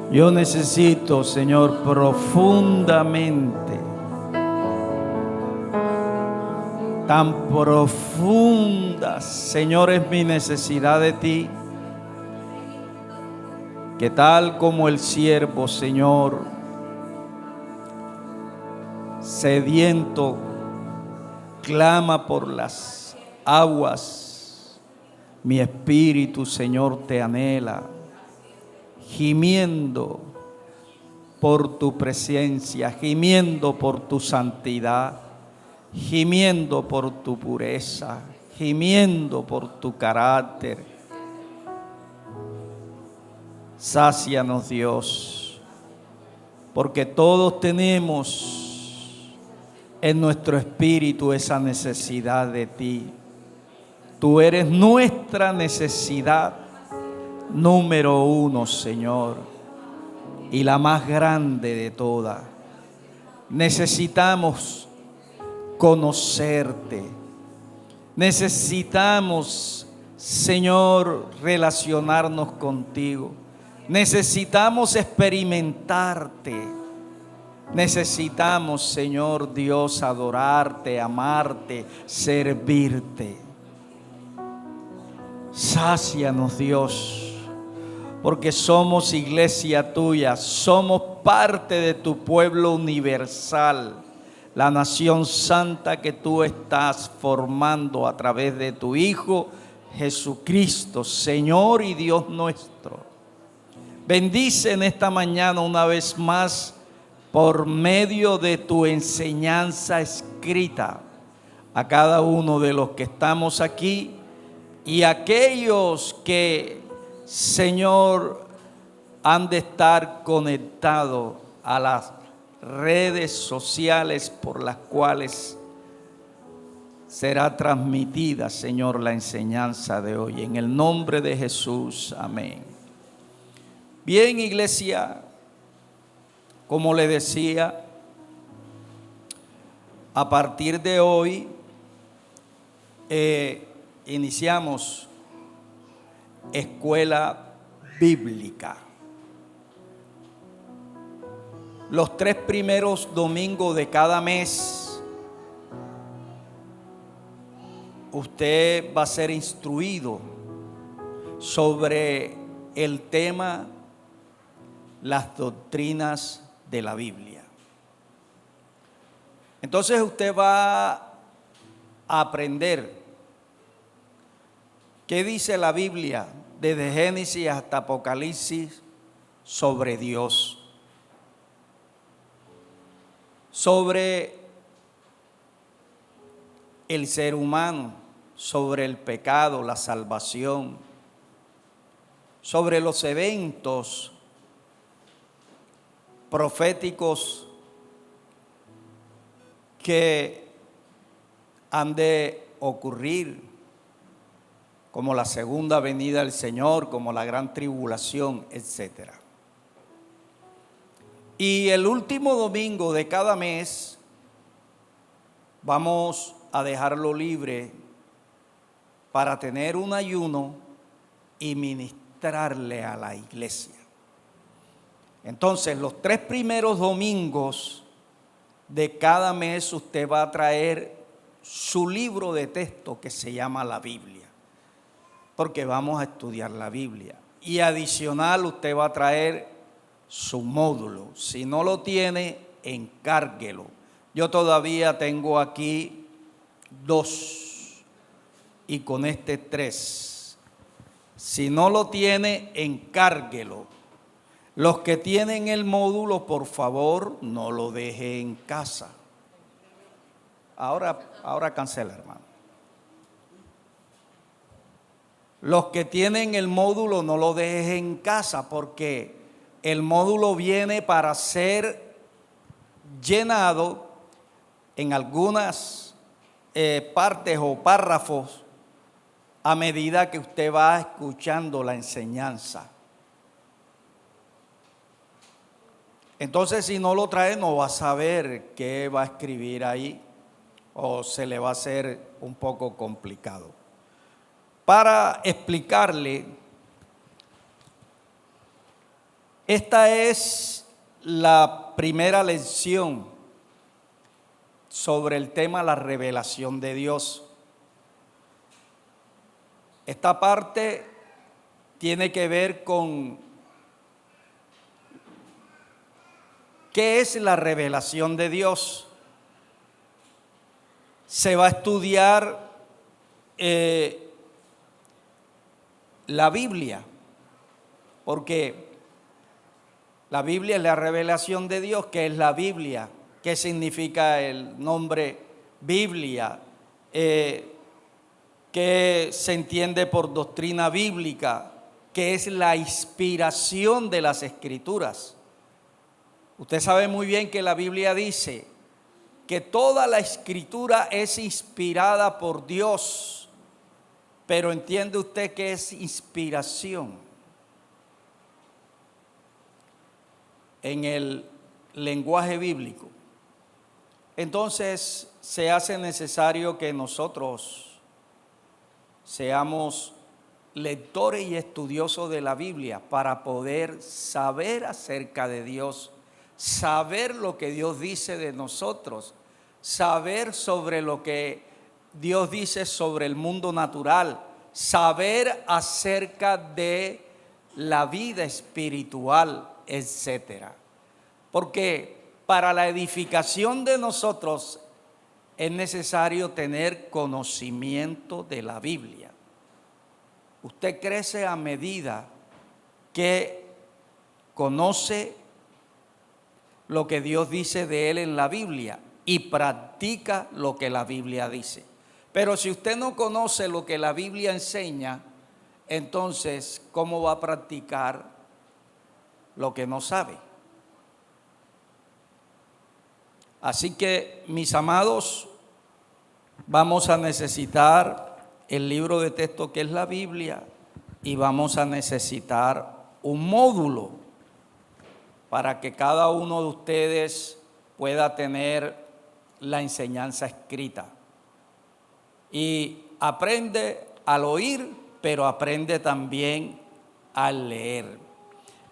Yo necesito, Señor, profundamente, tan profunda, Señor, es mi necesidad de ti, que tal como el siervo, Señor, sediento, clama por las aguas, mi espíritu, Señor, te anhela, gimiendo por tu presencia, gimiendo por tu santidad, gimiendo por tu pureza, gimiendo por tu carácter. Sácianos, Dios, porque todos tenemos en nuestro espíritu esa necesidad de ti. Tú eres nuestra necesidad número uno, Señor, y la más grande de todas. Necesitamos conocerte. Necesitamos, Señor, relacionarnos contigo. Necesitamos experimentarte. Necesitamos, Señor Dios, adorarte, amarte, servirte. Sácianos, Dios, porque somos iglesia tuya, somos parte de tu pueblo universal, la nación santa que tú estás formando a través de tu Hijo Jesucristo, Señor y Dios nuestro. Bendice en esta mañana una vez más por medio de tu enseñanza escrita a cada uno de los que estamos aquí y aquellos que, Señor, han de estar conectados a las redes sociales por las cuales será transmitida, Señor, la enseñanza de hoy. En el nombre de Jesús, amén. Bien, iglesia, como le decía, a partir de hoy iniciamos escuela bíblica. Los 3 primeros domingos de cada mes, usted va a ser instruido sobre el tema las doctrinas de la Biblia. Entonces usted va a aprender qué dice la Biblia desde Génesis hasta Apocalipsis sobre Dios, sobre el ser humano, sobre el pecado, la salvación, sobre los eventos proféticos que han de ocurrir, como la segunda venida del Señor, como la gran tribulación, etc. Y el último domingo de cada mes vamos a dejarlo libre para tener un ayuno y ministrarle a la iglesia. Entonces, los 3 primeros domingos de cada mes usted va a traer su libro de texto que se llama la Biblia, porque vamos a estudiar la Biblia. Y adicional usted va a traer su módulo. Si no lo tiene, encárguelo. Yo todavía tengo aquí 2 y con este 3. Si no lo tiene, encárguelo. Los que tienen el módulo, por favor, no lo deje en casa. Ahora cancela, hermano. Los que tienen el módulo, no lo dejes en casa, porque el módulo viene para ser llenado en algunas partes o párrafos a medida que usted va escuchando la enseñanza. Entonces, si no lo trae, no va a saber qué va a escribir ahí, o se le va a hacer un poco complicado. Para explicarle Esta es la primera lección sobre el tema la revelación de Dios. Esta parte tiene que ver con qué es la revelación de Dios. Se va a estudiar la Biblia, porque la Biblia es la revelación de Dios. ¿Qué es la Biblia? ¿Qué significa el nombre Biblia? ¿Qué se entiende por doctrina bíblica? ¿Qué es la inspiración de las Escrituras? Usted sabe muy bien que la Biblia dice que toda la Escritura es inspirada por Dios, pero ¿entiende usted qué es inspiración? En el lenguaje bíblico. Entonces se hace necesario que nosotros seamos lectores y estudiosos de la Biblia para poder saber acerca de Dios, saber lo que Dios dice de nosotros, saber sobre lo que Dios dice sobre el mundo natural, saber acerca de la vida espiritual, etcétera. Porque para la edificación de nosotros es necesario tener conocimiento de la Biblia. Usted crece a medida que conoce lo que Dios dice de él en la Biblia y practica lo que la Biblia dice. Pero si usted no conoce lo que la Biblia enseña, entonces, ¿cómo va a practicar lo que no sabe? Así que, mis amados, vamos a necesitar el libro de texto que es la Biblia y vamos a necesitar un módulo para que cada uno de ustedes pueda tener la enseñanza escrita. Y aprende al oír, pero aprende también al leer.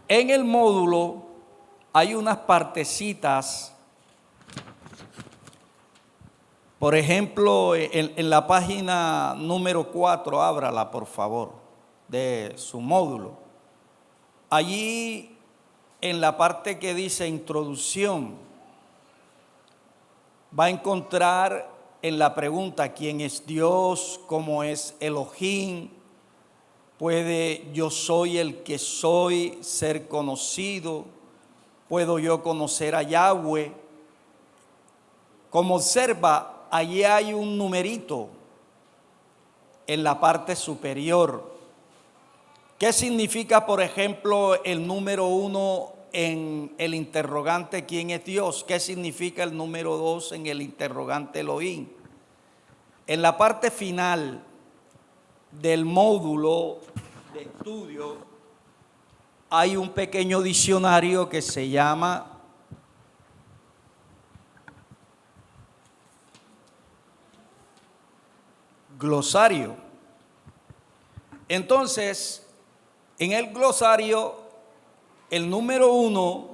En el módulo hay unas partecitas. Por ejemplo, en la página número 4, ábrala por favor, de su módulo. Allí, en la parte que dice introducción, va a encontrar en la pregunta ¿quién es Dios? ¿Cómo es Elohim? ¿Puede yo soy el que soy ser conocido? ¿Puedo yo conocer a Yahweh? Como observa, allí hay un numerito en la parte superior. ¿Qué significa, por ejemplo, el número 1 en el interrogante ¿quién es Dios? ¿Qué significa el número 2 en el interrogante Elohim? En la parte final del módulo de estudio hay un pequeño diccionario que se llama glosario. Entonces, en el glosario, el número 1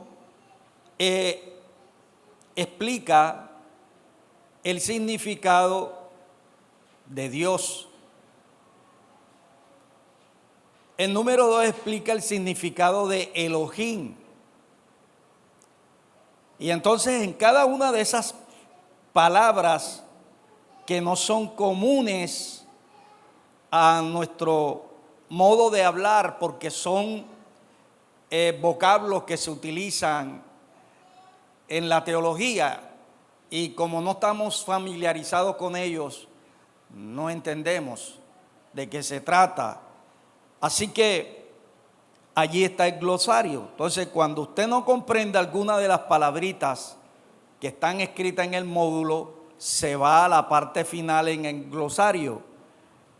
explica el significado de Dios. El número 2 explica el significado de Elohim. Y entonces en cada una de esas palabras que no son comunes a nuestro modo de hablar, porque son vocablos que se utilizan en la teología, y como no estamos familiarizados con ellos, no entendemos de qué se trata. Así que allí está el glosario. Entonces, cuando usted no comprende alguna de las palabritas que están escritas en el módulo, se va a la parte final en el glosario.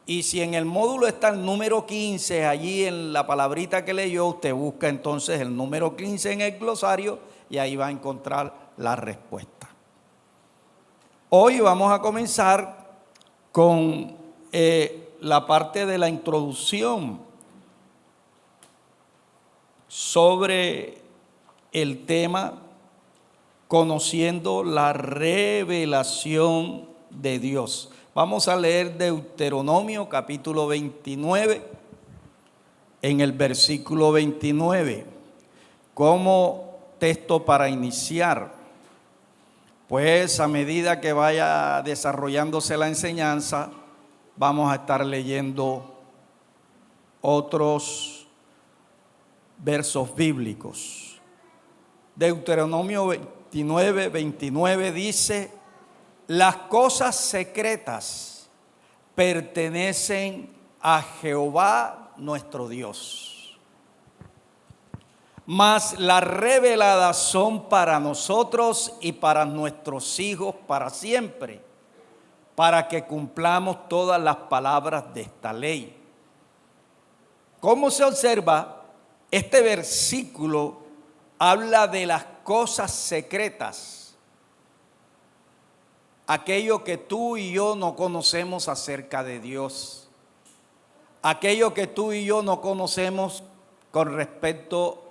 Y si en el módulo está el número 15, allí en la palabrita que leyó, usted busca entonces el número 15 en el glosario y ahí va a encontrar la respuesta. Hoy vamos a comenzar con la parte de la introducción sobre el tema conociendo la revelación de Dios. Vamos a leer Deuteronomio capítulo 29, en el versículo 29, como texto para iniciar. Pues a medida que vaya desarrollándose la enseñanza, vamos a estar leyendo otros versos bíblicos. Deuteronomio 29, 29 dice: las cosas secretas pertenecen a Jehová nuestro Dios, mas las reveladas son para nosotros y para nuestros hijos para siempre, para que cumplamos todas las palabras de esta ley. Como se observa, este versículo habla de las cosas secretas, aquello que tú y yo no conocemos acerca de Dios, aquello que tú y yo no conocemos con respecto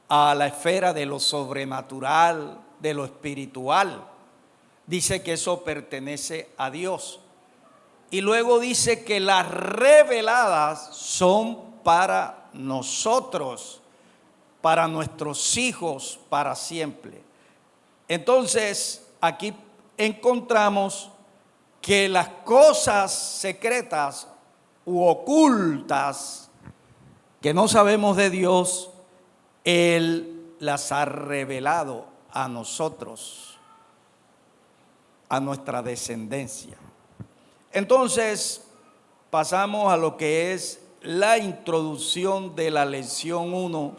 a la esfera de lo sobrenatural, de lo espiritual. Dice que eso pertenece a Dios. Y luego dice que las reveladas son para nosotros, para nuestros hijos, para siempre. Entonces, aquí encontramos que las cosas secretas u ocultas que no sabemos de Dios, Él las ha revelado a nosotros, a nuestra descendencia. Entonces, pasamos a lo que es la introducción de la lección 1,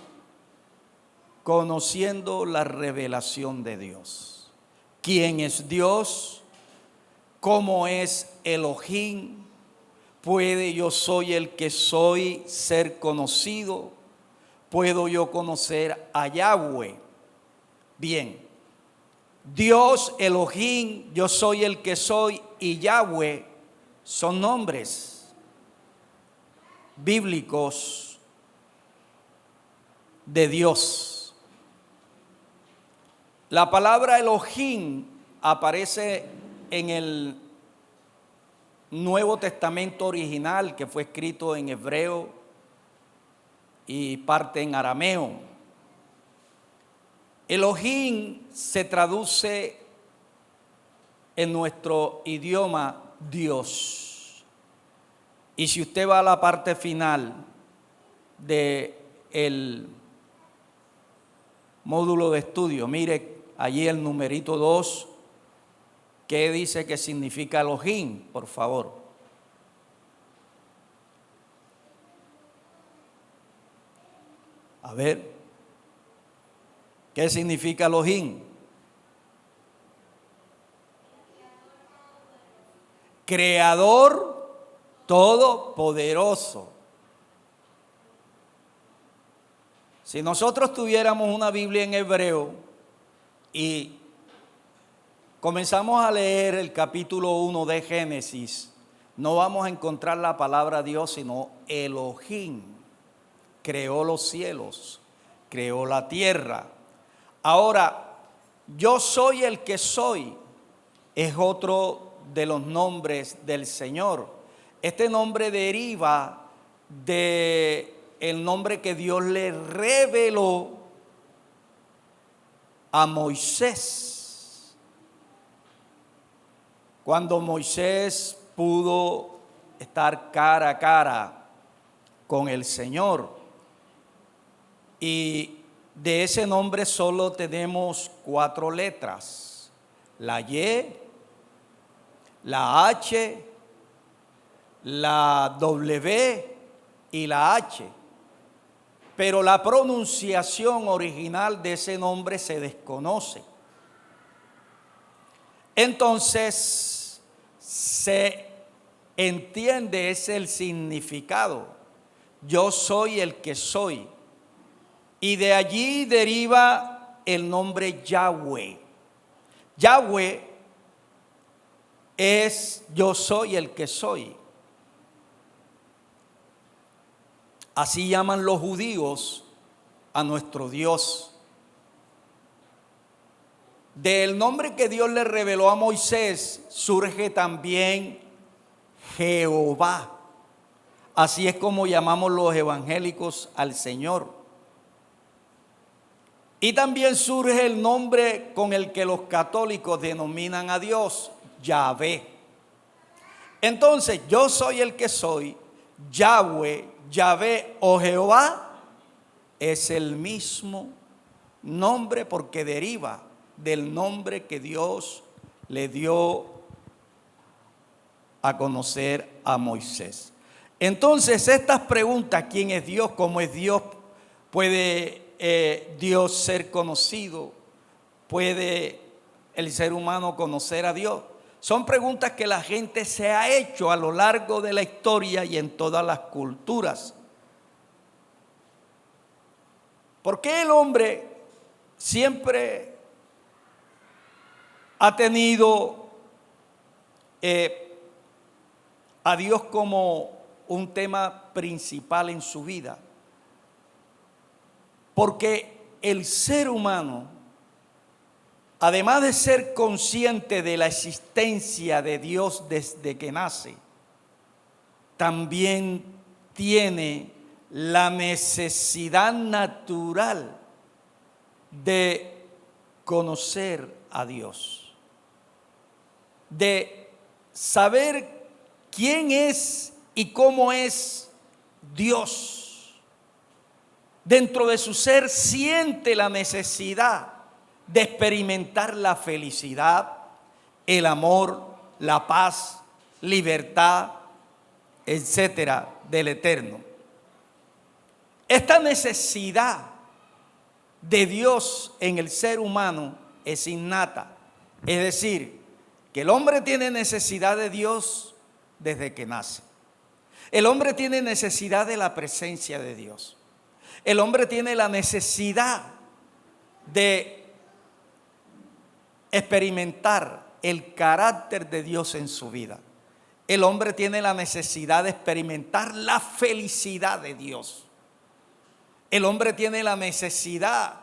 conociendo la revelación de Dios. ¿Quién es Dios? ¿Cómo es Elohim? ¿Puede yo soy el que soy ser conocido? ¿Puedo yo conocer a Yahweh? Bien, Dios, Elohim, yo soy el que soy, y Yahweh son nombres bíblicos de Dios. La palabra Elohim aparece en el Nuevo Testamento original, que fue escrito en hebreo y parte en arameo. Elohim se traduce en nuestro idioma Dios. Y si usted va a la parte final del módulo de estudio, mire allí el numerito 2, ¿qué dice que significa Elohim? Por favor. A ver, ¿qué significa Elohim? Creador todopoderoso. Si nosotros tuviéramos una Biblia en hebreo y comenzamos a leer el capítulo 1 de Génesis, no vamos a encontrar la palabra Dios, sino Elohim. Creó los cielos, creó la tierra. Ahora, yo soy el que soy, es otro de los nombres del Señor. Este nombre deriva de el nombre que Dios le reveló a Moisés. Cuando Moisés pudo estar cara a cara con el Señor. Y de ese nombre solo tenemos 4 letras: la Y, la H, la W y la H. Pero la pronunciación original de ese nombre se desconoce. Entonces, se entiende, es el significado: yo soy el que soy. Y de allí deriva el nombre Yahweh. Yahweh es yo soy el que soy. Así llaman los judíos a nuestro Dios. Del nombre que Dios le reveló a Moisés surge también Jehová. Así es como llamamos los evangélicos al Señor. Y también surge el nombre con el que los católicos denominan a Dios, Yahvé. Entonces, yo soy el que soy, Yahweh, Yahvé o Jehová, es el mismo nombre porque deriva del nombre que Dios le dio a conocer a Moisés. Entonces, estas preguntas, ¿quién es Dios? ¿Cómo es Dios? ¿Puede Dios ser conocido? ¿Puede el ser humano conocer a Dios? Son preguntas que la gente se ha hecho a lo largo de la historia y en todas las culturas. ¿Por qué el hombre siempre ha tenido a Dios como un tema principal en su vida? Porque el ser humano, además de ser consciente de la existencia de Dios desde que nace, también tiene la necesidad natural de conocer a Dios, de saber quién es y cómo es Dios. Dentro de su ser siente la necesidad de experimentar la felicidad, el amor, la paz, libertad, etcétera, del Eterno. Esta necesidad de Dios en el ser humano es innata. Es decir, que el hombre tiene necesidad de Dios desde que nace. El hombre tiene necesidad de la presencia de Dios. El hombre tiene la necesidad de experimentar el carácter de Dios en su vida. El hombre tiene la necesidad de experimentar la felicidad de Dios. El hombre tiene la necesidad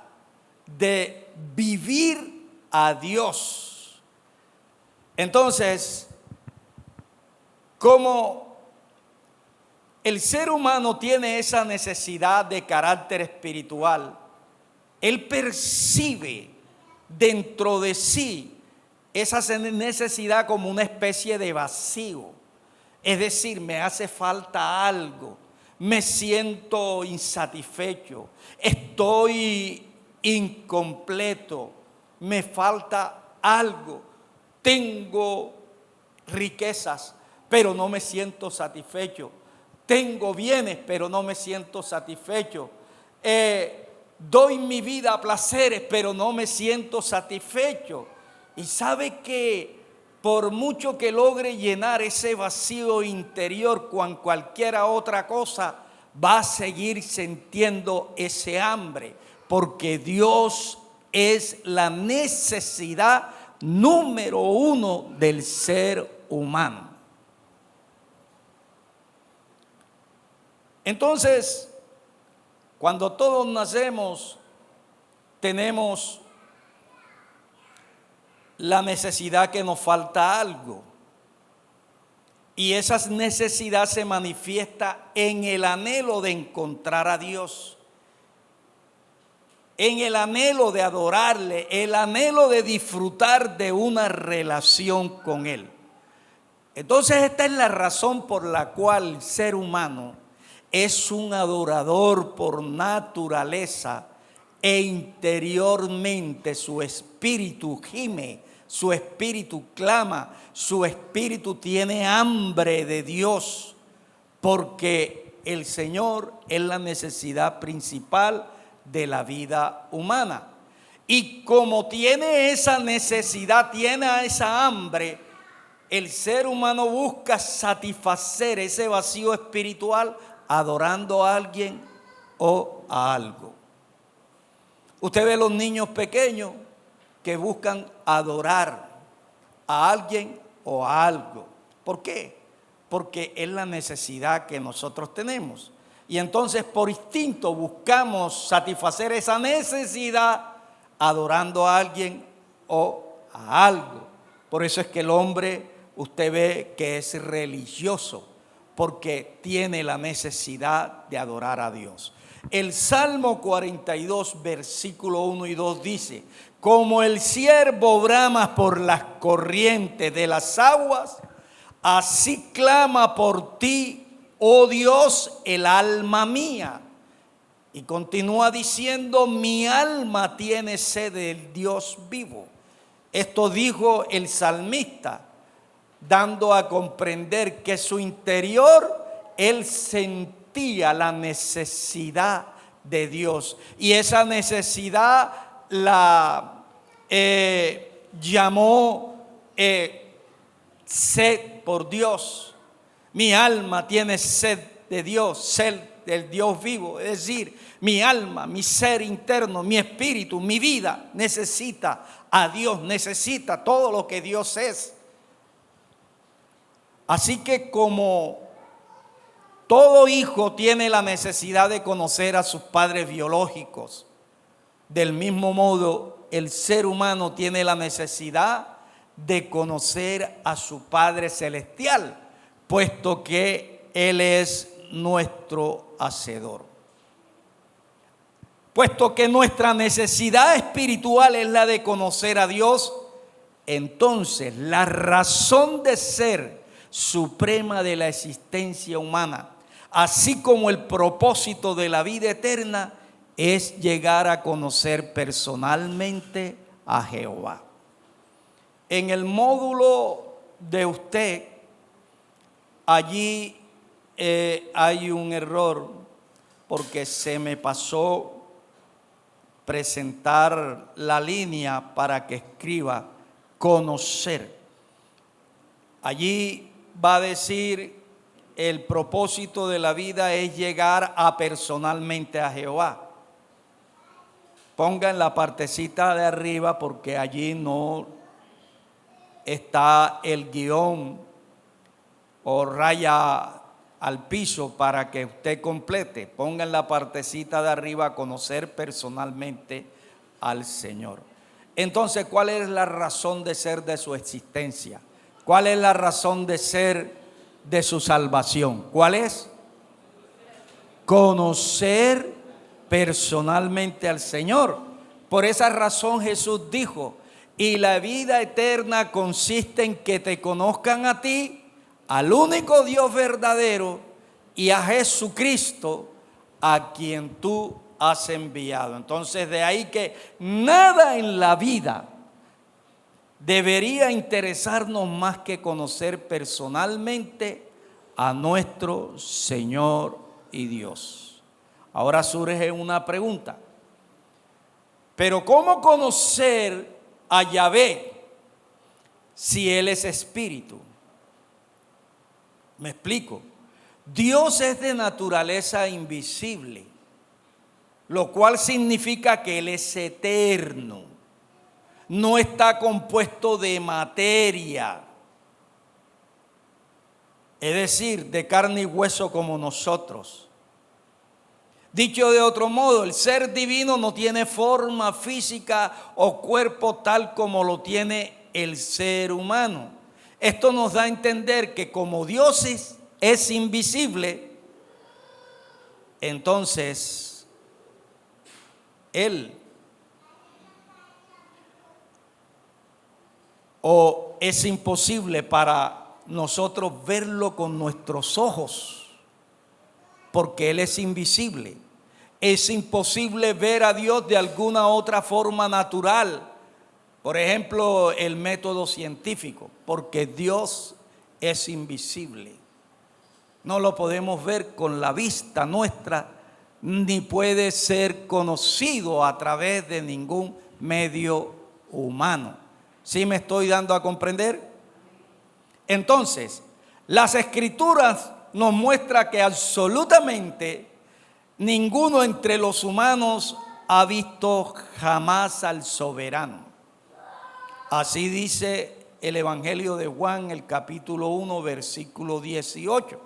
de vivir a Dios. Entonces, como el ser humano tiene esa necesidad de carácter espiritual, él percibe dentro de sí esa necesidad como una especie de vacío. Es decir, me hace falta algo, me siento insatisfecho, estoy incompleto, me falta algo, tengo riquezas, pero no me siento satisfecho. Tengo bienes, pero no me siento satisfecho. Doy mi vida a placeres, pero no me siento satisfecho. Y sabe que por mucho que logre llenar ese vacío interior con cualquier otra cosa, va a seguir sintiendo ese hambre, porque Dios es la necesidad número uno del ser humano. Entonces, cuando todos nacemos, tenemos la necesidad que nos falta algo. Y esa necesidad se manifiesta en el anhelo de encontrar a Dios, en el anhelo de adorarle, el anhelo de disfrutar de una relación con Él. Entonces, esta es la razón por la cual el ser humano es un adorador por naturaleza e interiormente su espíritu gime, su espíritu clama, su espíritu tiene hambre de Dios, porque el Señor es la necesidad principal de la vida humana. Y como tiene esa necesidad, tiene esa hambre, el ser humano busca satisfacer ese vacío espiritual adorando a alguien o a algo. Usted ve los niños pequeños que buscan adorar a alguien o a algo. ¿Por qué? Porque es la necesidad que nosotros tenemos. Y entonces por instinto buscamos satisfacer esa necesidad adorando a alguien o a algo. Por eso es que el hombre, usted ve que es religioso, porque tiene la necesidad de adorar a Dios. El Salmo 42, versículo 1 y 2 dice: como el ciervo brama por las corrientes de las aguas, así clama por ti, oh Dios, el alma mía. Y continúa diciendo: mi alma tiene sed del Dios vivo. Esto dijo el salmista, dando a comprender que su interior, él sentía la necesidad de Dios. Y esa necesidad la llamó sed por Dios. Mi alma tiene sed de Dios, sed del Dios vivo. Es decir, mi alma, mi ser interno, mi espíritu, mi vida necesita a Dios, necesita todo lo que Dios es. Así que como todo hijo tiene la necesidad de conocer a sus padres biológicos, del mismo modo el ser humano tiene la necesidad de conocer a su Padre Celestial, puesto que Él es nuestro hacedor. Puesto que nuestra necesidad espiritual es la de conocer a Dios, entonces la razón de ser suprema de la existencia humana, así como el propósito de la vida eterna, es llegar a conocer personalmente a Jehová. En el módulo de usted, allí hay un error, porque se me pasó presentar la línea para que escriba conocer. Allí va a decir: el propósito de la vida es llegar a personalmente a Jehová. Ponga en la partecita de arriba, porque allí no está el guión o raya al piso para que usted complete. Ponga en la partecita de arriba: conocer personalmente al Señor. Entonces, ¿cuál es la razón de ser de su existencia? ¿Cuál es la razón de ser de su salvación? ¿Cuál es? Conocer personalmente al Señor. Por esa razón Jesús dijo: y la vida eterna consiste en que te conozcan a ti, al único Dios verdadero, y a Jesucristo, a quien tú has enviado. Entonces, de ahí que nada en la vida debería interesarnos más que conocer personalmente a nuestro Señor y Dios. Ahora surge una pregunta: ¿pero cómo conocer a Yahvé si Él es espíritu? Me explico. Dios es de naturaleza invisible, lo cual significa que Él es eterno. No está compuesto de materia, es decir, de carne y hueso como nosotros. Dicho de otro modo, el ser divino no tiene forma física o cuerpo tal como lo tiene el ser humano. Esto nos da a entender que como Dios es invisible, entonces Él es imposible para nosotros verlo con nuestros ojos, porque Él es invisible. Es imposible ver a Dios de alguna otra forma natural, por ejemplo, el método científico, porque Dios es invisible. No lo podemos ver con la vista nuestra, ni puede ser conocido a través de ningún medio humano. ¿Sí me estoy dando a comprender? Entonces, las Escrituras nos muestran que absolutamente ninguno entre los humanos ha visto jamás al soberano. Así dice el Evangelio de Juan, el capítulo 1, versículo 18.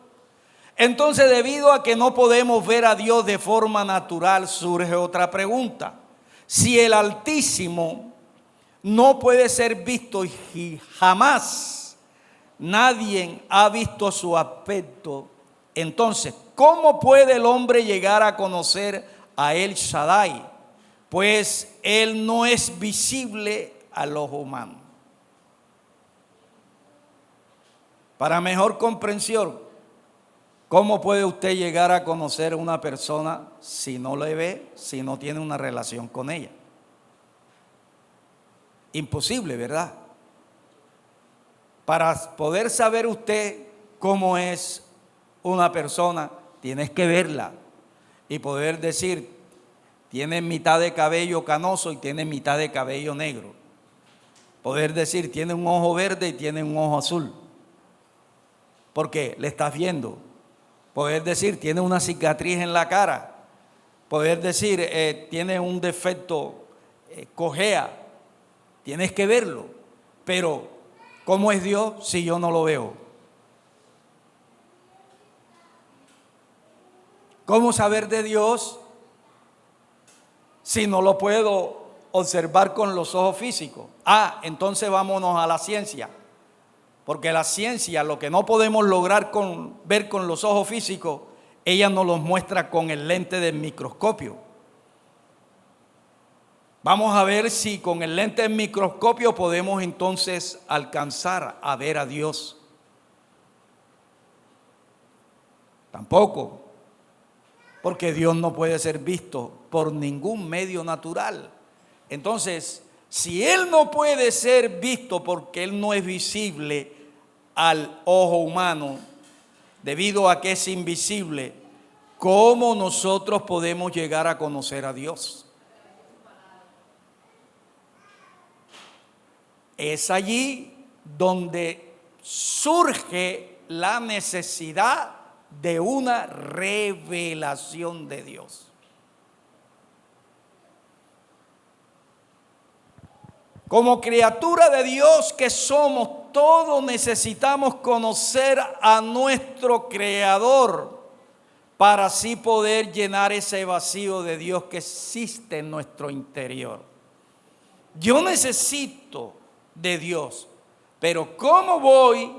Entonces, debido a que no podemos ver a Dios de forma natural, surge otra pregunta. Si el Altísimo no puede ser visto y jamás nadie ha visto su aspecto, entonces, ¿cómo puede el hombre llegar a conocer a El Shaddai? Pues Él no es visible al ojo humano. Para mejor comprensión, ¿cómo puede usted llegar a conocer a una persona si no le ve, si no tiene una relación con ella? Imposible, ¿verdad? Para poder saber usted cómo es una persona, tienes que verla y poder decir, tiene mitad de cabello canoso y tiene mitad de cabello negro. Poder decir, tiene un ojo verde y tiene un ojo azul. Porque le estás viendo. Poder decir, tiene una cicatriz en la cara. Poder decir, tiene un defecto, cojea. Tienes que verlo. Pero, ¿cómo es Dios si yo no lo veo? ¿Cómo saber de Dios si no lo puedo observar con los ojos físicos? Entonces vámonos a la ciencia. Porque la ciencia, lo que no podemos lograr ver con los ojos físicos, ella nos los muestra con el lente del microscopio. Vamos a ver si con el lente del microscopio podemos entonces alcanzar a ver a Dios. Tampoco, porque Dios no puede ser visto por ningún medio natural. Entonces, si Él no puede ser visto porque Él no es visible al ojo humano, debido a que es invisible, ¿cómo nosotros podemos llegar a conocer a Dios? Es allí donde surge la necesidad de una revelación de Dios. Como criatura de Dios que somos, todos necesitamos conocer a nuestro Creador para así poder llenar ese vacío de Dios que existe en nuestro interior. Yo necesito de Dios, pero ¿cómo voy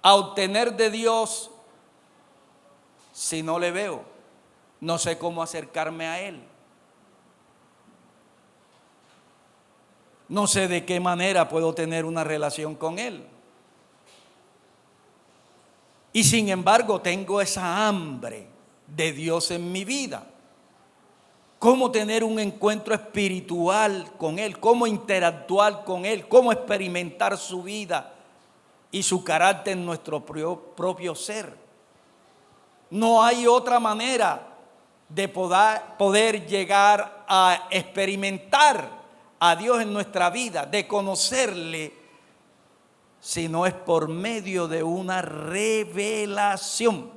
a obtener de Dios si no le veo? No sé cómo acercarme a Él. No sé de qué manera puedo tener una relación con Él. Y sin embargo tengo esa hambre de Dios en mi vida. ¿Cómo tener un encuentro espiritual con Él? ¿Cómo interactuar con Él? ¿Cómo experimentar su vida y su carácter en nuestro propio ser? No hay otra manera de poder llegar a experimentar a Dios en nuestra vida, de conocerle, si no es por medio de una revelación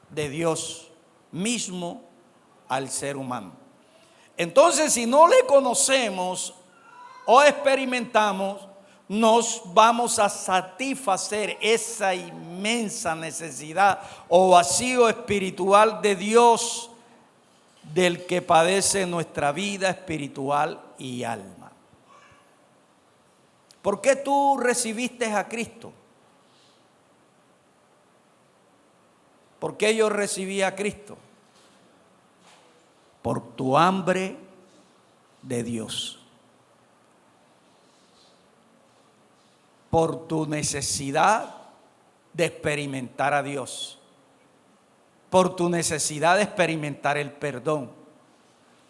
de Dios mismo al ser humano. Entonces, si no le conocemos o experimentamos, nos vamos a satisfacer esa inmensa necesidad o vacío espiritual de Dios del que padece nuestra vida espiritual y alma. ¿Por qué tú recibiste a Cristo? ¿Por qué yo recibí a Cristo? Por tu hambre de Dios. Por tu necesidad de experimentar a Dios. Por tu necesidad de experimentar el perdón.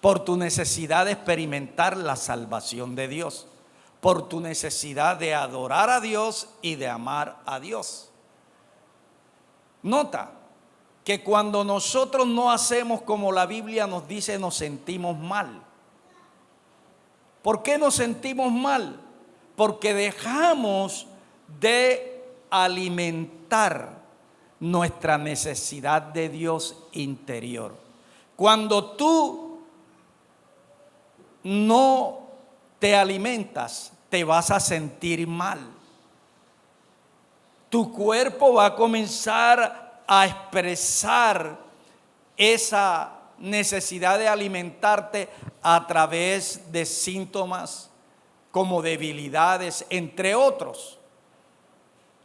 Por tu necesidad de experimentar la salvación de Dios. Por tu necesidad de adorar a Dios y de amar a Dios. Nota que cuando nosotros no hacemos como la Biblia nos dice, nos sentimos mal. ¿Por qué nos sentimos mal? Porque dejamos de alimentar nuestra necesidad de Dios interior. Cuando tú no te alimentas, te vas a sentir mal. tu cuerpo va a comenzar a expresar esa necesidad de alimentarte a través de síntomas como debilidades, entre otros.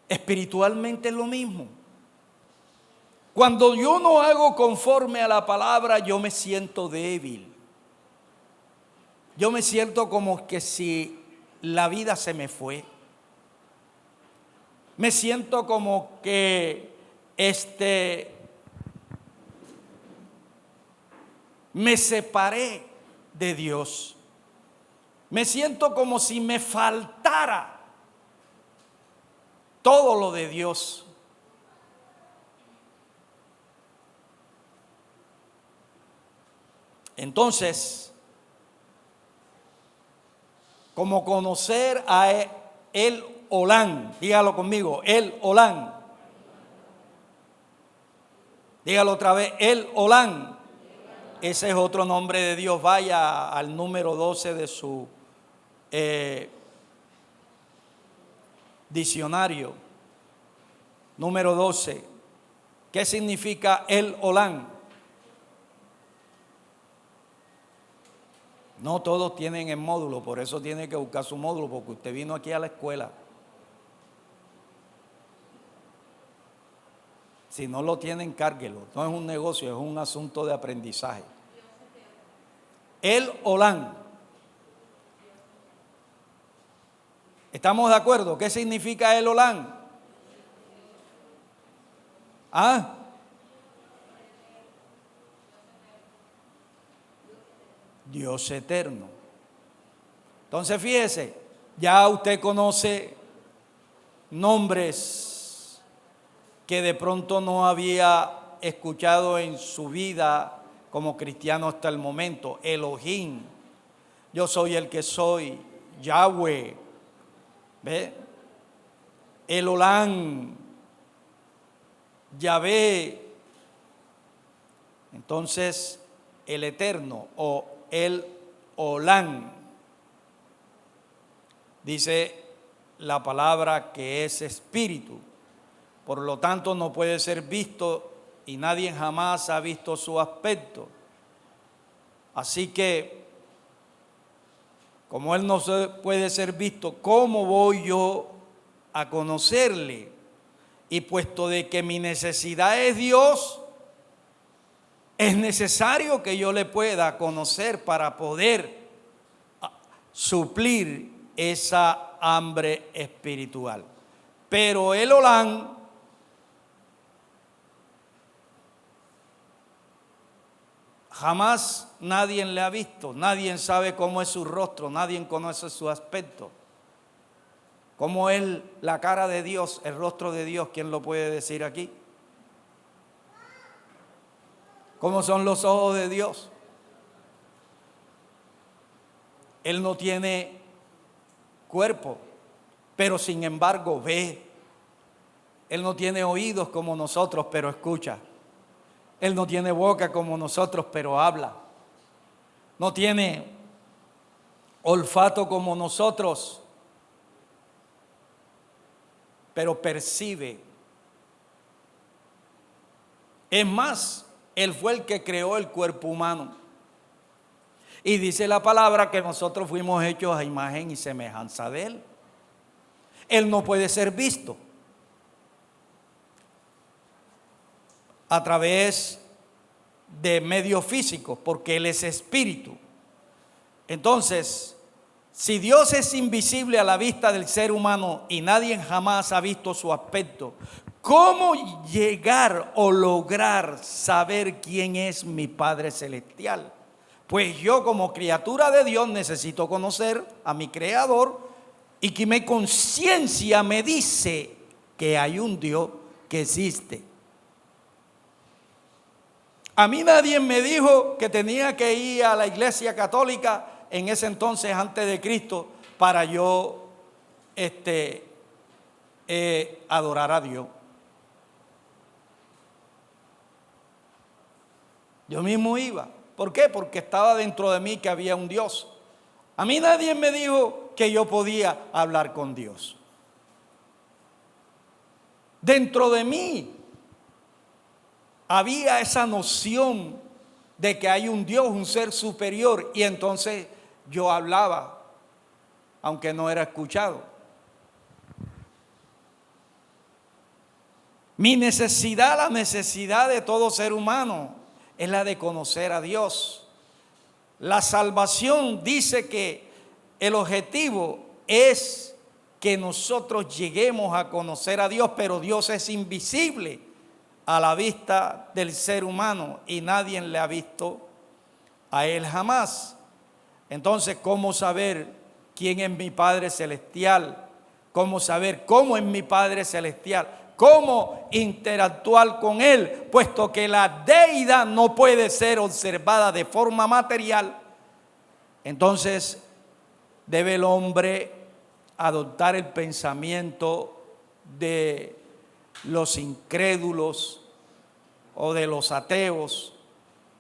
Espiritualmente es lo mismo. Cuando yo no hago conforme a la palabra, yo me siento débil. Yo me siento como que si la vida se me fue. Me siento como que me separé de Dios. Me siento como si me faltara todo lo de Dios. Entonces, como conocer a el Olán, dígalo conmigo, el Olán. Dígalo otra vez, el Olán. Ese es otro nombre de Dios. Vaya al número 12 de su diccionario. Número 12. ¿Qué significa el Olán? No todos tienen el módulo, por eso tiene que buscar su módulo, porque usted vino aquí a la escuela. Si no lo tiene, encárguelo. No es un negocio, es un asunto de aprendizaje. El Olán. ¿Estamos de acuerdo? ¿Qué significa el Olán? ¿Ah? Dios eterno. Entonces fíjese, ya usted conoce nombres que de pronto no había escuchado en su vida como cristiano hasta el momento. Elohim, yo soy el que soy. Yahweh, ¿ve? El Olán, Yahvé. Entonces, el Eterno o el Olán, dice la palabra que es espíritu. Por lo tanto, no puede ser visto y nadie jamás ha visto su aspecto. Así que, como Él no puede ser visto, ¿cómo voy yo a conocerle? Y puesto de que mi necesidad es Dios, es necesario que yo le pueda conocer para poder suplir esa hambre espiritual. Pero el Olán jamás nadie le ha visto, nadie sabe cómo es su rostro, nadie conoce su aspecto. ¿Cómo es la cara de Dios, el rostro de Dios? ¿Quién lo puede decir aquí? ¿Cómo son los ojos de Dios? Él no tiene cuerpo, pero sin embargo ve. Él no tiene oídos como nosotros, pero escucha. Él no tiene boca como nosotros, pero habla. No tiene olfato como nosotros, pero percibe. Es más, Él fue el que creó el cuerpo humano. Y dice la palabra que nosotros fuimos hechos a imagen y semejanza de Él. Él no puede ser visto a través de medios físicos, porque Él es espíritu. Entonces, si Dios es invisible a la vista del ser humano y nadie jamás ha visto su aspecto, ¿cómo llegar o lograr saber quién es mi Padre Celestial? Pues yo, como criatura de Dios, necesito conocer a mi Creador y que mi conciencia me dice que hay un Dios que existe. A mí nadie me dijo que tenía que ir a la iglesia católica en ese entonces, antes de Cristo, para yo adorar a Dios. Yo mismo iba. ¿Por qué? Porque estaba dentro de mí que había un Dios. A mí nadie me dijo que yo podía hablar con Dios. Dentro de mí había esa noción de que hay un Dios, un ser superior, y entonces yo hablaba, aunque no era escuchado. Mi necesidad, la necesidad de todo ser humano, es la de conocer a Dios. La salvación dice que el objetivo es que nosotros lleguemos a conocer a Dios, pero Dios es invisible a la vista del ser humano y nadie le ha visto a Él jamás. Entonces, ¿cómo saber quién es mi Padre Celestial? ¿Cómo saber cómo es mi Padre Celestial? ¿Cómo interactuar con Él? Puesto que la deidad no puede ser observada de forma material, entonces debe el hombre adoptar el pensamiento de los incrédulos o de los ateos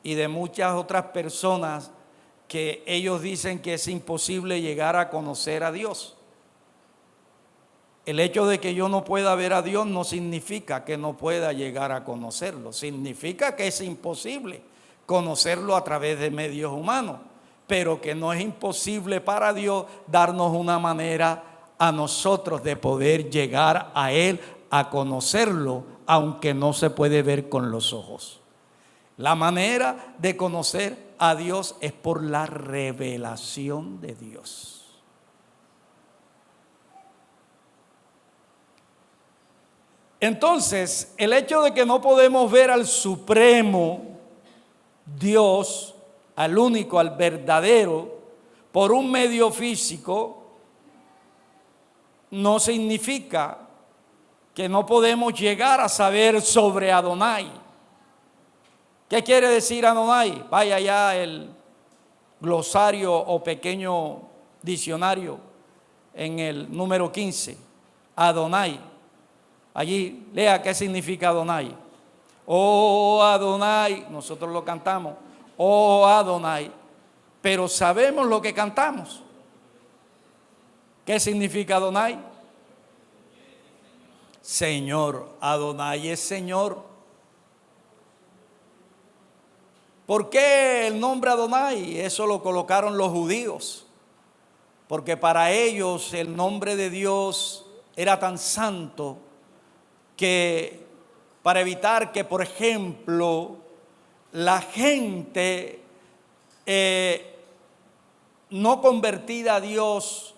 y de muchas otras personas que ellos dicen que es imposible llegar a conocer a Dios. El hecho de que yo no pueda ver a Dios no significa que no pueda llegar a conocerlo, significa que es imposible conocerlo a través de medios humanos, pero que no es imposible para Dios darnos una manera a nosotros de poder llegar a Él, a conocerlo, aunque no se puede ver con los ojos. La manera de conocer a Dios es por la revelación de Dios. Entonces, el hecho de que no podemos ver al supremo Dios, al único, al verdadero, por un medio físico, no significa que no podemos llegar a saber sobre Adonai. ¿Qué quiere decir Adonai? Vaya ya el glosario o pequeño diccionario en el número 15. Adonai. Allí lea qué significa Adonai. Oh Adonai, nosotros lo cantamos. Oh Adonai, pero sabemos lo que cantamos. ¿Qué significa Adonai? Señor. Adonai es Señor. ¿Por qué el nombre Adonai? Eso lo colocaron los judíos, porque para ellos el nombre de Dios era tan santo que para evitar que, por ejemplo, la gente no convertida a Dios,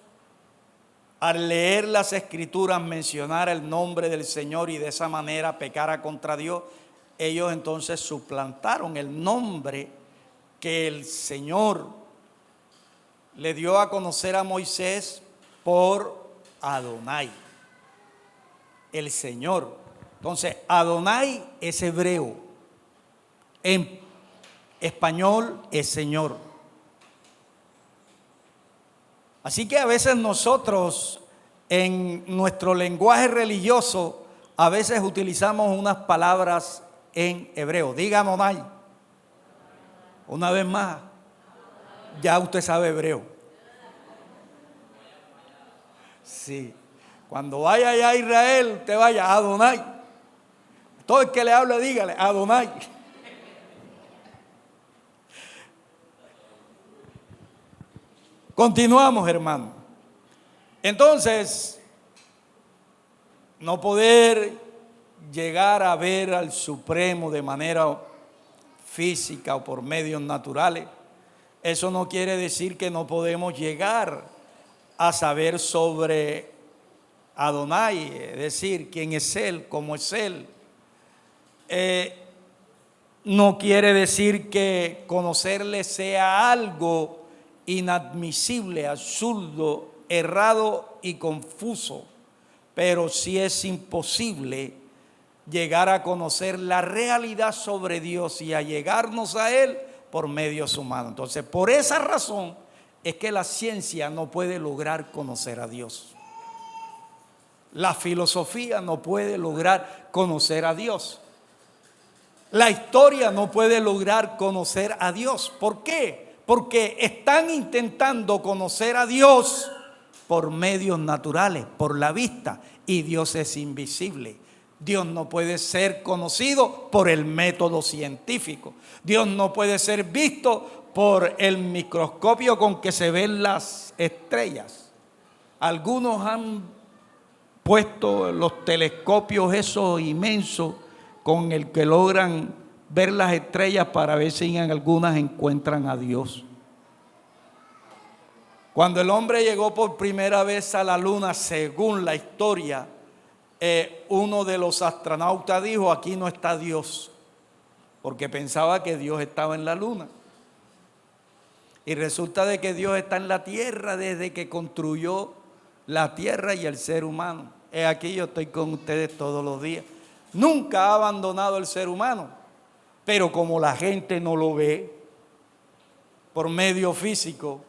al leer las escrituras, mencionara el nombre del Señor y de esa manera pecara contra Dios, ellos entonces suplantaron el nombre que el Señor le dio a conocer a Moisés por Adonai, el Señor. Entonces, Adonai es hebreo, en español es Señor. Así que a veces nosotros en nuestro lenguaje religioso a veces utilizamos unas palabras en hebreo. Diga Adonai. Una vez más, ya usted sabe hebreo. Sí. Cuando vaya allá a Israel, usted vaya a Adonai. Todo el que le hable, dígale Adonai. Continuamos, hermano. Entonces, no poder llegar a ver al Supremo de manera física o por medios naturales, eso no quiere decir que no podemos llegar a saber sobre Adonai, es decir, quién es Él, cómo es Él. No quiere decir que conocerle sea algo inadmisible, absurdo, errado y confuso, pero sí es imposible llegar a conocer la realidad sobre Dios y a llegarnos a Él por medios humanos. Entonces, por esa razón es que la ciencia no puede lograr conocer a Dios. La filosofía no puede lograr conocer a Dios. La historia no puede lograr conocer a Dios. ¿Por qué? Porque están intentando conocer a Dios por medios naturales, por la vista, y Dios es invisible. Dios no puede ser conocido por el método científico. Dios no puede ser visto por el microscopio con que se ven las estrellas. Algunos han puesto los telescopios esos inmensos con el que logran ver las estrellas para ver si en algunas encuentran a Dios. Cuando el hombre llegó por primera vez a la luna, según la historia, uno de los astronautas dijo: aquí no está Dios, porque pensaba que Dios estaba en la luna. Y resulta de que Dios está en la tierra desde que construyó la tierra y el ser humano. Aquí yo estoy con ustedes todos los días. Nunca ha abandonado el ser humano, pero como la gente no lo ve por medio físico,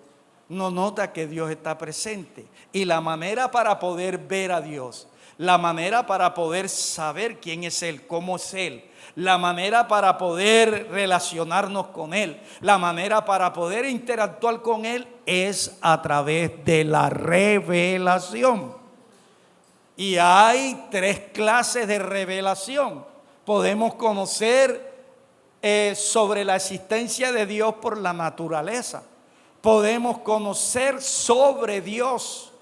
no nota que Dios está presente. Y la manera para poder ver a Dios, la manera para poder saber quién es Él, cómo es Él, la manera para poder relacionarnos con Él, la manera para poder interactuar con Él es a través de la revelación. Y hay 3 clases de revelación. Podemos conocer sobre la existencia de Dios por la naturaleza. Podemos conocer sobre Dios,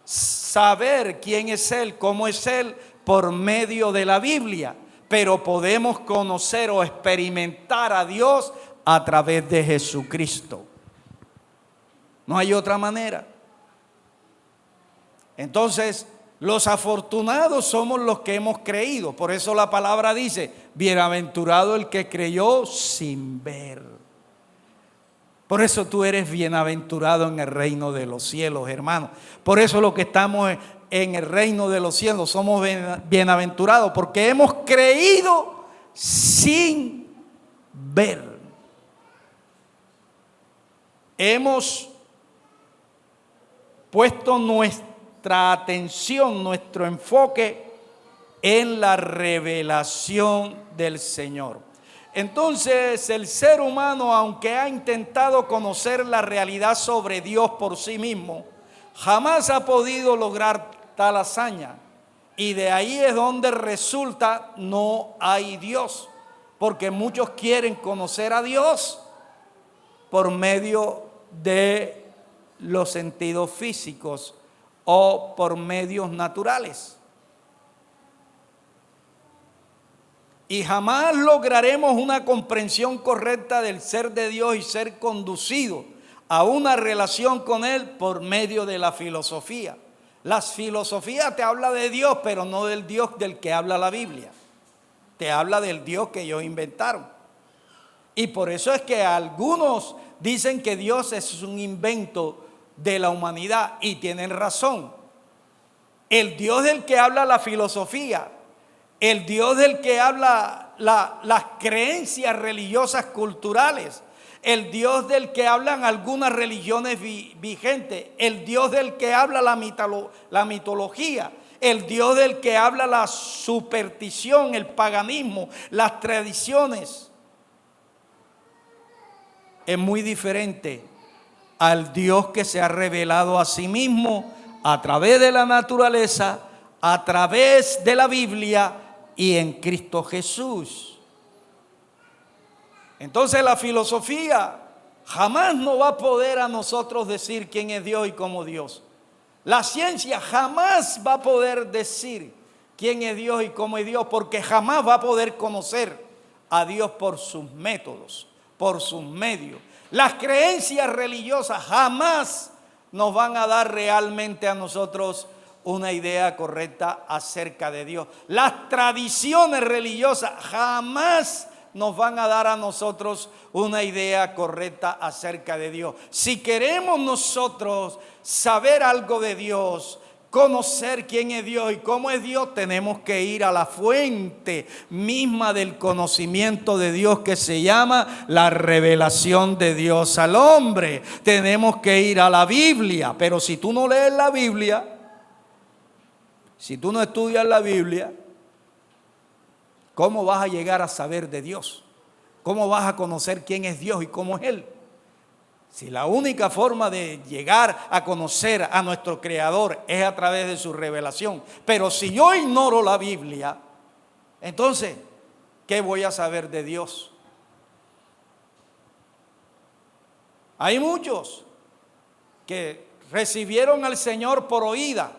saber quién es Él, cómo es Él, por medio de la Biblia. Pero podemos conocer o experimentar a Dios a través de Jesucristo. No hay otra manera. Entonces, los afortunados somos los que hemos creído. Por eso la palabra dice: bienaventurado el que creyó sin ver. Por eso tú eres bienaventurado en el reino de los cielos, hermano. Por eso los que estamos en el reino de los cielos somos bienaventurados, porque hemos creído sin ver. Hemos puesto nuestra atención, nuestro enfoque en la revelación del Señor. Entonces, el ser humano, aunque ha intentado conocer la realidad sobre Dios por sí mismo, jamás ha podido lograr tal hazaña. Y de ahí es donde resulta: no hay Dios, porque muchos quieren conocer a Dios por medio de los sentidos físicos o por medios naturales. Y jamás lograremos una comprensión correcta del ser de Dios y ser conducido a una relación con Él por medio de la filosofía. Las filosofías te hablan de Dios, pero no del Dios del que habla la Biblia. Te habla del Dios que ellos inventaron. Y por eso es que algunos dicen que Dios es un invento de la humanidad, y tienen razón. El Dios del que habla la filosofía, el Dios del que habla las creencias religiosas culturales, el Dios del que hablan algunas religiones vigentes, el Dios del que habla la mitología, el Dios del que habla la superstición, el paganismo, las tradiciones, es muy diferente al Dios que se ha revelado a sí mismo a través de la naturaleza, a través de la Biblia y en Cristo Jesús. Entonces la filosofía jamás nos va a poder a nosotros decir quién es Dios y cómo Dios. La ciencia jamás va a poder decir quién es Dios y cómo es Dios, porque jamás va a poder conocer a Dios por sus métodos, por sus medios. Las creencias religiosas jamás nos van a dar realmente a nosotros una idea correcta acerca de Dios. Las tradiciones religiosas jamás nos van a dar a nosotros una idea correcta acerca de Dios. Si queremos nosotros saber algo de Dios, conocer quién es Dios y cómo es Dios, tenemos que ir a la fuente misma del conocimiento de Dios, que se llama la revelación de Dios al hombre. Tenemos que ir a la Biblia. Pero si tú no lees la Biblia, si tú no estudias la Biblia, ¿cómo vas a llegar a saber de Dios? ¿Cómo vas a conocer quién es Dios y cómo es Él? Si la única forma de llegar a conocer a nuestro Creador es a través de su revelación. Pero si yo ignoro la Biblia, Entonces, ¿qué voy a saber de Dios? Hay muchos que recibieron al Señor por oída,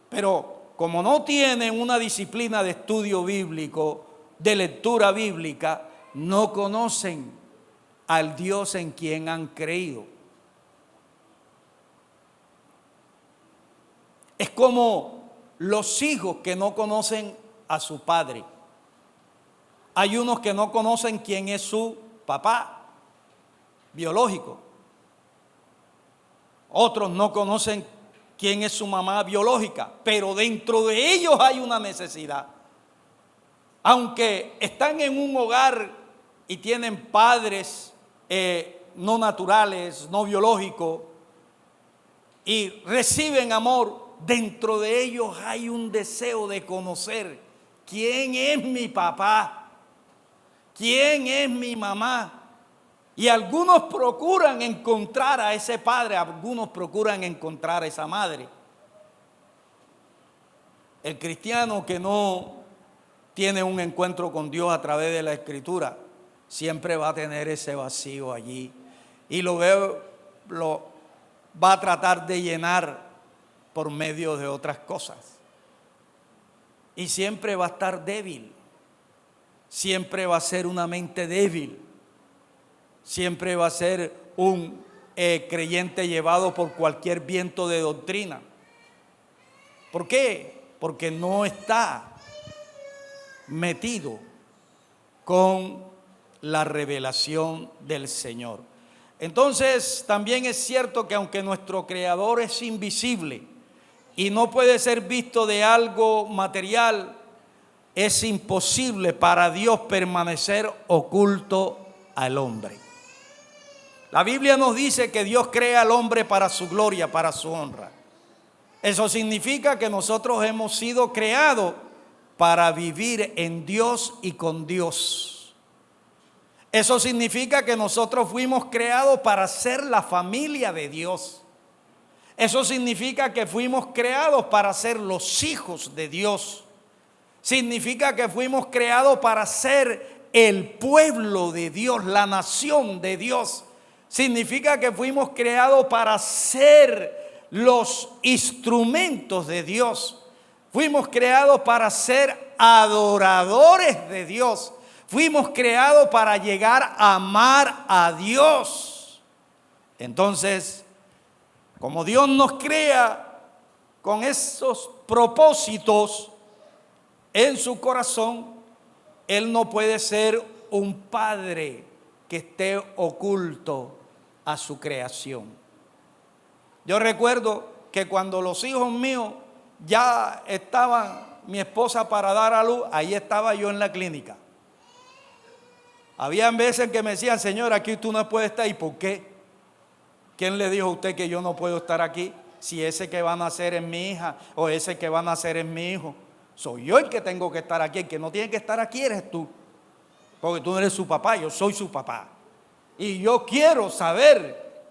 pero como no tienen una disciplina de estudio bíblico, de lectura bíblica, no conocen al Dios en quien han creído. Es como los hijos que no conocen a su padre. Hay unos que no conocen quién es su papá biológico. Otros no conocen quién es su mamá biológica, pero dentro de ellos hay una necesidad. Aunque están en un hogar y tienen padres no naturales, no biológicos, y reciben amor, dentro de ellos hay un deseo de conocer quién es mi papá, quién es mi mamá. Y algunos procuran encontrar a ese padre, algunos procuran encontrar a esa madre. El cristiano que no tiene un encuentro con Dios a través de la Escritura, siempre va a tener ese vacío allí. Y lo va a tratar de llenar por medio de otras cosas. Y siempre va a estar débil. Siempre va a ser una mente débil. Siempre va a ser un creyente llevado por cualquier viento de doctrina. ¿Por qué? Porque no está metido con la revelación del Señor. Entonces, también es cierto que aunque nuestro Creador es invisible y no puede ser visto de algo material, es imposible para Dios permanecer oculto al hombre. La Biblia nos dice que Dios crea al hombre para su gloria, para su honra. Eso significa que nosotros hemos sido creados para vivir en Dios y con Dios. Eso significa que nosotros fuimos creados para ser la familia de Dios. Eso significa que fuimos creados para ser los hijos de Dios. Significa que fuimos creados para ser el pueblo de Dios, la nación de Dios. Significa que fuimos creados para ser los instrumentos de Dios. Fuimos creados para ser adoradores de Dios. Fuimos creados para llegar a amar a Dios. Entonces, como Dios nos crea con esos propósitos en su corazón, Él no puede ser un padre que esté oculto a su creación. Yo recuerdo que cuando los hijos míos ya estaban, mi esposa para dar a luz, ahí estaba yo en la clínica. Habían veces que me decían, Señor, aquí tú no puedes estar. ¿Y por qué? ¿Quién le dijo a usted que yo no puedo estar aquí? Si ese que va a nacer es mi hija o ese que va a nacer es mi hijo. Soy yo el que tengo que estar aquí. El que no tiene que estar aquí eres tú. Porque tú no eres su papá, yo soy su papá. Y yo quiero saber,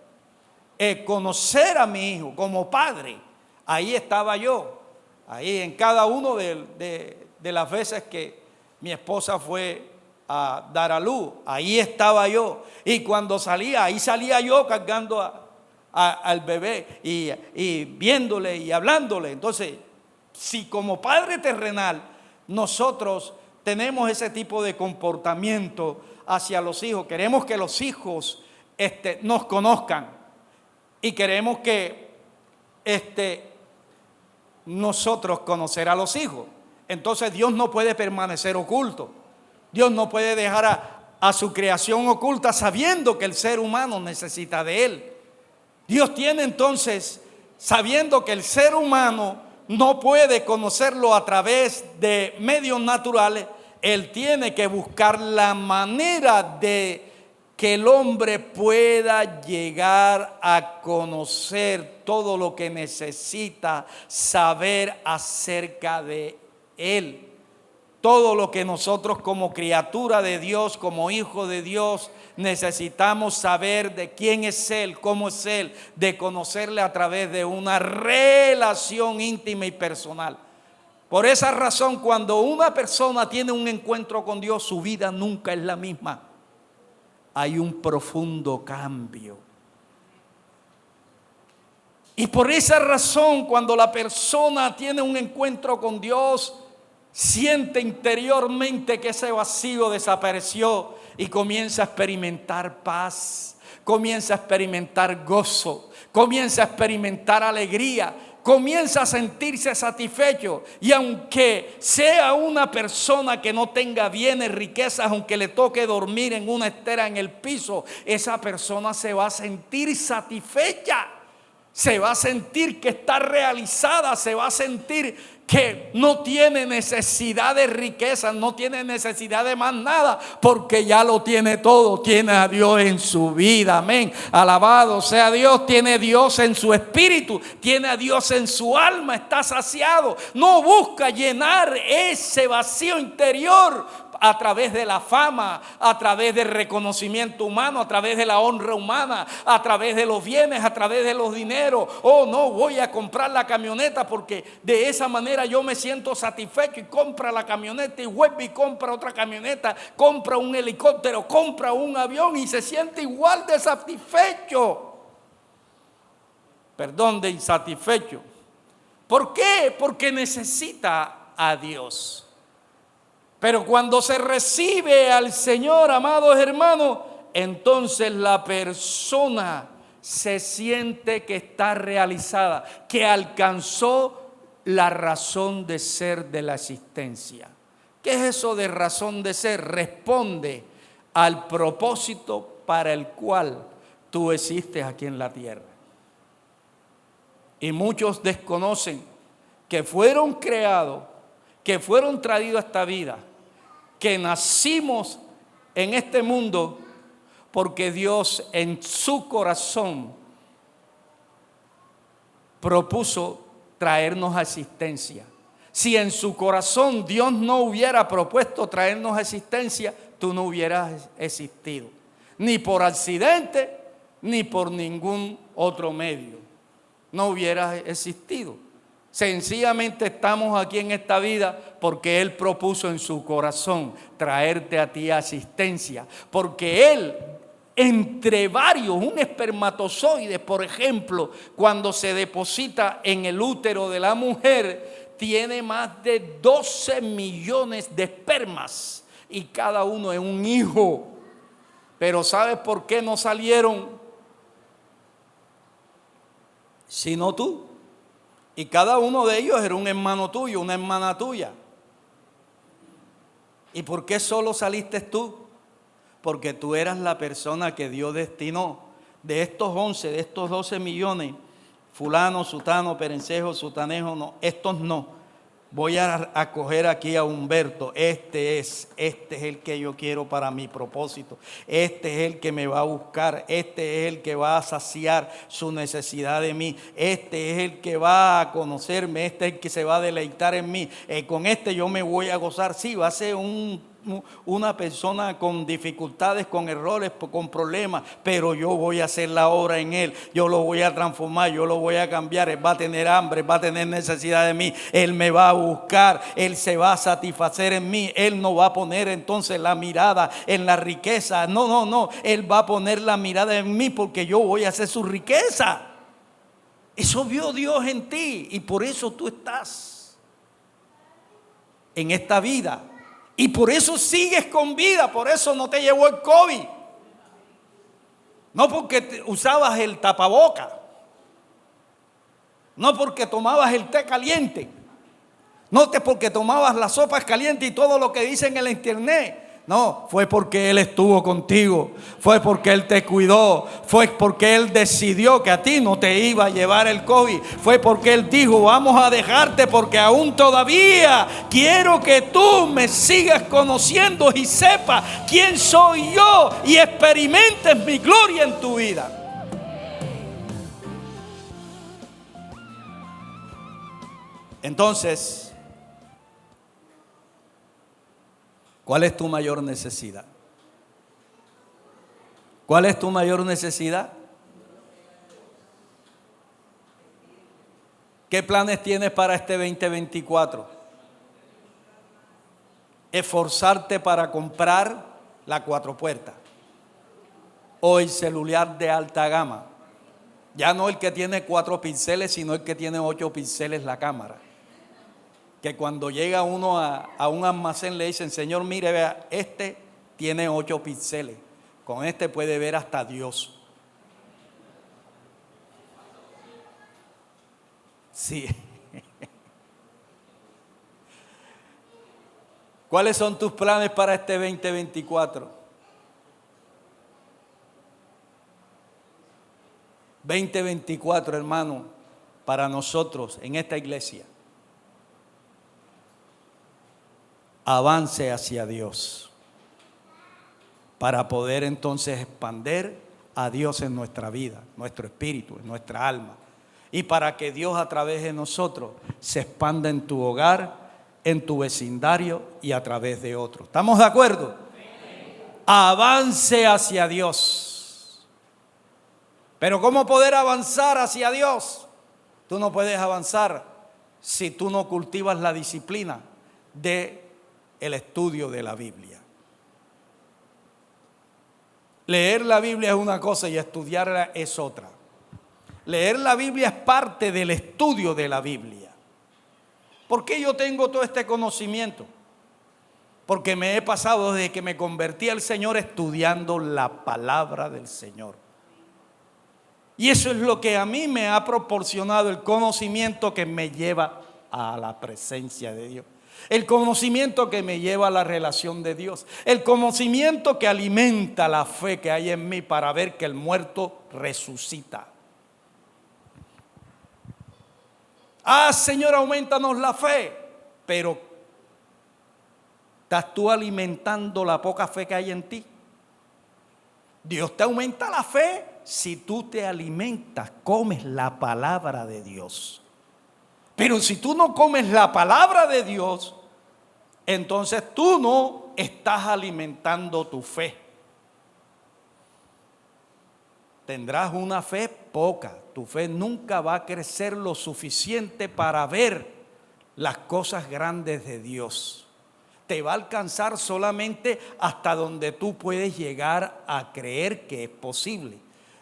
conocer a mi hijo como padre. Ahí estaba yo. Ahí en cada uno de las veces que mi esposa fue a dar a luz, ahí estaba yo. Y cuando salía, ahí salía yo cargando al bebé y viéndole y hablándole. Entonces, si como padre terrenal nosotros tenemos ese tipo de comportamiento hacia los hijos, queremos que los hijos nos conozcan y queremos que nosotros conocer a los hijos, entonces Dios no puede permanecer oculto. Dios no puede dejar a su creación oculta sabiendo que el ser humano necesita de Él. Dios tiene entonces, sabiendo que el ser humano no puede conocerlo a través de medios naturales, Él tiene que buscar la manera de que el hombre pueda llegar a conocer todo lo que necesita saber acerca de Él. Todo lo que nosotros como criatura de Dios, como hijo de Dios, necesitamos saber de quién es Él, cómo es Él, de conocerle a través de una relación íntima y personal. Por esa razón, cuando una persona tiene un encuentro con Dios, su vida nunca es la misma. Hay un profundo cambio. Y por esa razón, cuando la persona tiene un encuentro con Dios, siente interiormente que ese vacío desapareció y comienza a experimentar paz, comienza a experimentar gozo, comienza a experimentar alegría, comienza a sentirse satisfecho. Y aunque sea una persona que no tenga bienes, riquezas, aunque le toque dormir en una estera en el piso, esa persona se va a sentir satisfecha. Se va a sentir que está realizada, se va a sentir que no tiene necesidad de riqueza, no tiene necesidad de más nada, porque ya lo tiene todo, tiene a Dios en su vida, amén, alabado sea Dios, tiene a Dios en su espíritu, tiene a Dios en su alma, está saciado, no busca llenar ese vacío interior a través de la fama, a través del reconocimiento humano, a través de la honra humana, a través de los bienes, a través de los dineros. Oh, no, voy a comprar la camioneta porque de esa manera yo me siento satisfecho, y compra la camioneta y vuelve y compra otra camioneta, compra un helicóptero, compra un avión y se siente igual de satisfecho. Perdón, de insatisfecho. ¿Por qué? Porque necesita a Dios. Pero cuando se recibe al Señor, amados hermanos, entonces la persona se siente que está realizada, que alcanzó la razón de ser de la existencia. ¿Qué es eso de razón de ser? Responde al propósito para el cual tú existes aquí en la tierra. Y muchos desconocen que fueron creados, que fueron traídos a esta vida, que nacimos en este mundo porque Dios en su corazón propuso traernos a existencia. Si en su corazón Dios no hubiera propuesto traernos a existencia, tú no hubieras existido, ni por accidente, ni por ningún otro medio, no hubieras existido. Sencillamente estamos aquí en esta vida porque Él propuso en su corazón traerte a ti asistencia. Porque Él, entre varios, un espermatozoide, por ejemplo, cuando se deposita en el útero de la mujer, tiene más de 12 millones de espermas y cada uno es un hijo. Pero ¿sabes por qué no salieron sino tú? Y cada uno de ellos era un hermano tuyo, una hermana tuya. ¿Y por qué solo saliste tú? Porque tú eras la persona que Dios destinó. De estos 11, de estos 12 millones, fulano, sutano, perencejo, sutanejo, no, estos no. Voy a coger aquí a Humberto. Este es el que yo quiero para mi propósito. Este es el que me va a buscar. Este es el que va a saciar su necesidad de mí. Este es el que va a conocerme. Este es el que se va a deleitar en mí. Con este yo me voy a gozar. Sí, va a ser una persona con dificultades, con errores, con problemas, pero yo voy a hacer la obra en él, yo lo voy a transformar, yo lo voy a cambiar. Él va a tener hambre, va a tener necesidad de mí, él me va a buscar, él se va a satisfacer en mí. Él no va a poner entonces la mirada en la riqueza, no, él va a poner la mirada en mí porque yo voy a hacer su riqueza. Eso vio Dios en ti y por eso tú estás en esta vida. Y por eso sigues con vida, por eso no te llevó el COVID. No porque usabas el tapaboca, no porque tomabas el té caliente, no porque tomabas las sopas calientes y todo lo que dice en el internet. No, fue porque Él estuvo contigo, fue porque Él te cuidó, fue porque Él decidió que a ti no te iba a llevar el COVID, fue porque Él dijo: vamos a dejarte porque aún todavía quiero que tú me sigas conociendo y sepas quién soy yo y experimentes mi gloria en tu vida. Entonces, ¿cuál es tu mayor necesidad? ¿Cuál es tu mayor necesidad? ¿Qué planes tienes para este 2024? esforzarte para comprar la 4 puertas o el celular de alta gama. Ya no el que tiene 4 píxeles, sino el que tiene 8 píxeles la cámara. Que cuando llega uno a un almacén le dicen, señor, mire, vea, este tiene 8 píxeles. Con este puede ver hasta Dios. Sí. ¿Cuáles son tus planes para este 2024? 2024, hermano, para nosotros en esta iglesia. Avance hacia Dios para poder entonces expandir a Dios en nuestra vida, nuestro espíritu, en nuestra alma. Y para que Dios a través de nosotros se expanda en tu hogar, en tu vecindario y a través de otros. ¿Estamos de acuerdo? Avance hacia Dios. Pero ¿cómo poder avanzar hacia Dios? Tú no puedes avanzar si tú no cultivas la disciplina del estudio de la Biblia. Leer la Biblia es una cosa y estudiarla es otra. Leer la Biblia es parte del estudio de la Biblia. ¿Por qué yo tengo todo este conocimiento? Porque me he pasado desde que me convertí al Señor estudiando la palabra del Señor. Y eso es lo que a mí me ha proporcionado el conocimiento que me lleva a la presencia de Dios. El conocimiento que me lleva a la relación de Dios. El conocimiento que alimenta la fe que hay en mí para ver que el muerto resucita. Señor, aumentanos la fe. Pero ¿estás tú alimentando la poca fe que hay en ti? Dios te aumenta la fe si tú te alimentas, comes la palabra de Dios. Pero si tú no comes la palabra de Dios, entonces tú no estás alimentando tu fe. Tendrás una fe poca. Tu fe nunca va a crecer lo suficiente para ver las cosas grandes de Dios. Te va a alcanzar solamente hasta donde tú puedes llegar a creer que es posible.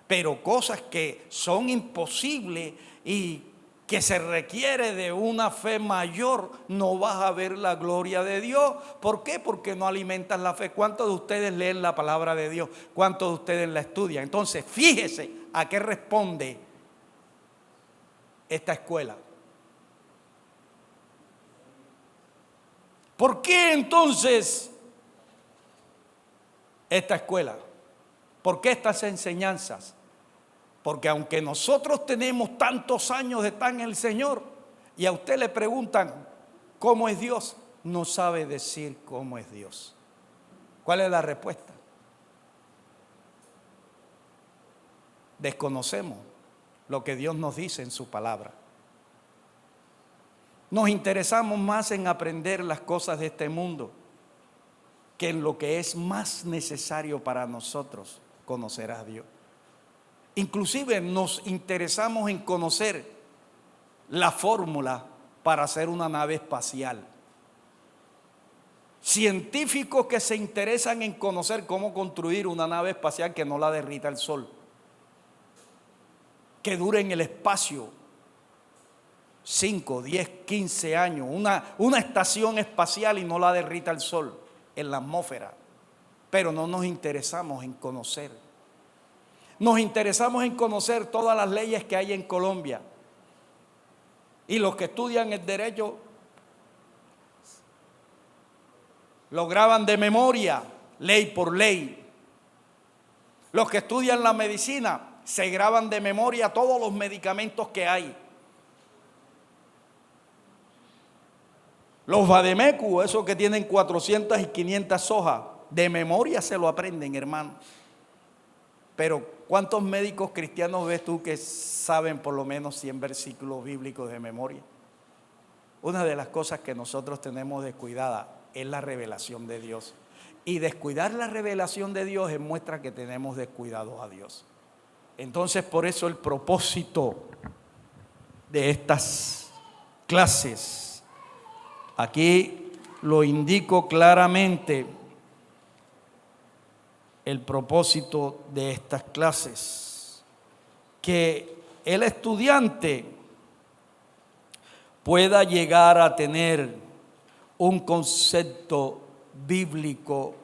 Pero cosas que son imposibles y que se requiere de una fe mayor, no vas a ver la gloria de Dios. ¿Por qué? Porque no alimentas la fe. ¿Cuántos de ustedes leen la palabra de Dios? ¿Cuántos de ustedes la estudian? Entonces, fíjese a qué responde esta escuela. ¿Por qué entonces esta escuela? ¿Por qué estas enseñanzas? Porque aunque nosotros tenemos tantos años de estar en el Señor y a usted le preguntan cómo es Dios, no sabe decir cómo es Dios. ¿Cuál es la respuesta? Desconocemos lo que Dios nos dice en su palabra. Nos interesamos más en aprender las cosas de este mundo que en lo que es más necesario para nosotros, conocer a Dios. Inclusive nos interesamos en conocer la fórmula para hacer una nave espacial. Científicos que se interesan en conocer cómo construir una nave espacial que no la derrita el sol, que dure en el espacio 5, 10, 15 años, una estación espacial y no la derrita el sol en la atmósfera. Pero no nos interesamos en conocer. Nos interesamos en conocer todas las leyes que hay en Colombia. Y los que estudian el derecho lo graban de memoria, ley por ley. Los que estudian la medicina se graban de memoria todos los medicamentos que hay. Los vademecum, esos que tienen 400 y 500 hojas, de memoria se lo aprenden, hermano. Pero ¿cuántos médicos cristianos ves tú que saben por lo menos 100 versículos bíblicos de memoria? Una de las cosas que nosotros tenemos descuidada es la revelación de Dios. Y descuidar la revelación de Dios es muestra que tenemos descuidado a Dios. Entonces, por eso el propósito de estas clases. Aquí lo indico claramente, el propósito de estas clases, que el estudiante pueda llegar a tener un concepto bíblico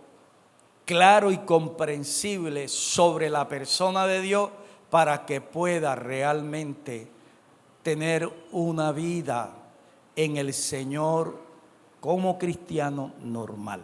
claro y comprensible sobre la persona de Dios, para que pueda realmente tener una vida en el Señor como cristiano normal.